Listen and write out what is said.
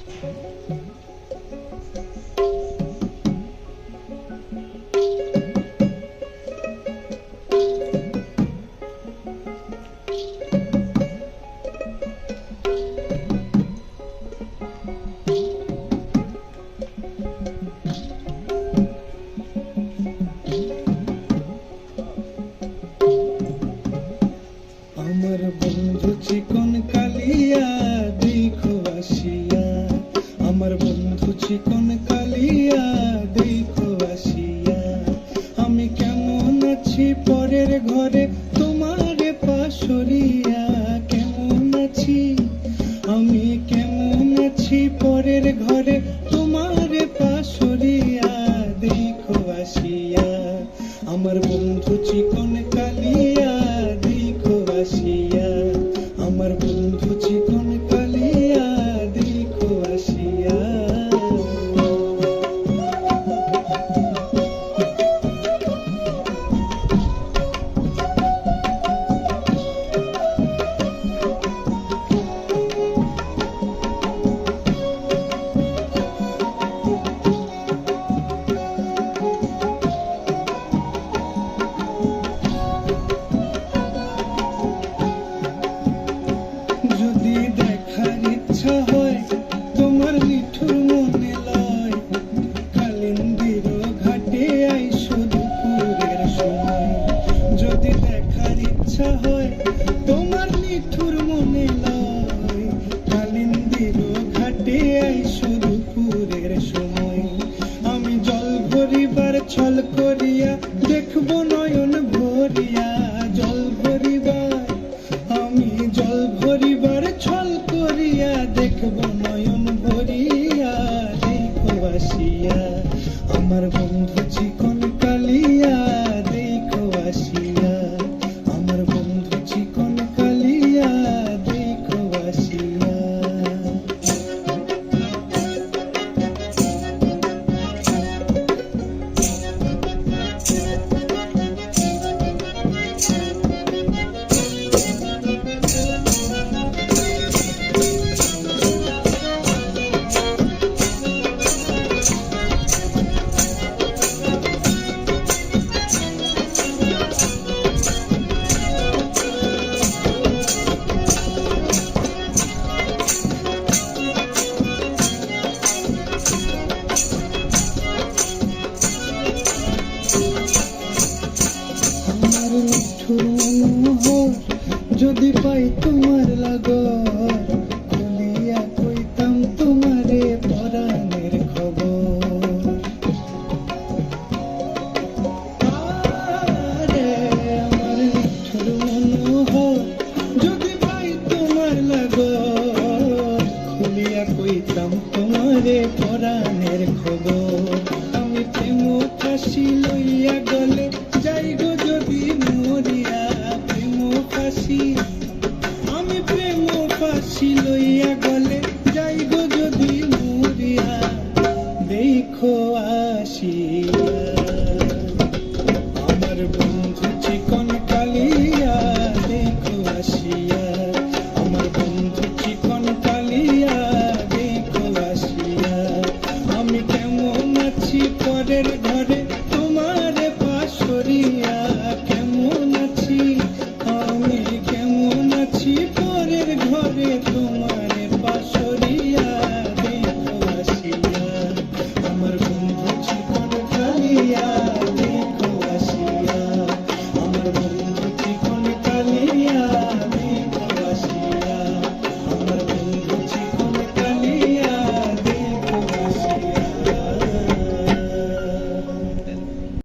আমার বন্ধু চিকন কালিয়া দেখো আসিয়া, আমার বন্ধু চিকন কালিয়া দেখো আসিয়া। আমি কেমন আছি পরের ঘরে তোমার পাশরিয়া, কেমন আছি আমি কেমন আছি পরের ঘরে তোমার পাশরিয়া দেখো আসিয়া। আমার বন্ধু চিকন কালিয়া দেখো আসিয়া, আমার বন্ধু চিকন কালিয়া দেখো আসিয়া। যদি দেখার ইচ্ছা হয় তোমার নিঠুর মনে লয়, কালিন্দির ঘাটে আইসো দুপুরের সময়। যদি দেখার ইচ্ছা হয় তোমার নিঠুর মনে লয়, কালিন্দির ঘাটে আইসো দুপুরের সময়। আমি জল ভরিবার ছল করিয়া দেখবো নয়ন ভরিয়া, জল ভরিবার আমি জল ভরিবার ছল করিয়া দেখব নয়ন ভরিয়া দেখো আসিয়া। আমার বন্ধু চিকন কালিয়া দেখো আসিয়া, আমার বন্ধু চিকন কালিয়া দেখো আসিয়া। আমার নিঠুর মনোহর যদি পাই তোমার লাগর, খুলিয়া কইতাম তোমারে পরাণের খবর। আরে আমার নিঠুর মনোহর যদি পাই তোমার লাগর, খুলিয়া কইতাম তোমারে পরাণের খবর। আমি প্রেম ফাঁসি লইয়া গলে যাই গো যদি মরিয়া, প্রেম ফাঁসি আমি প্রেম ফাঁসি লইয়া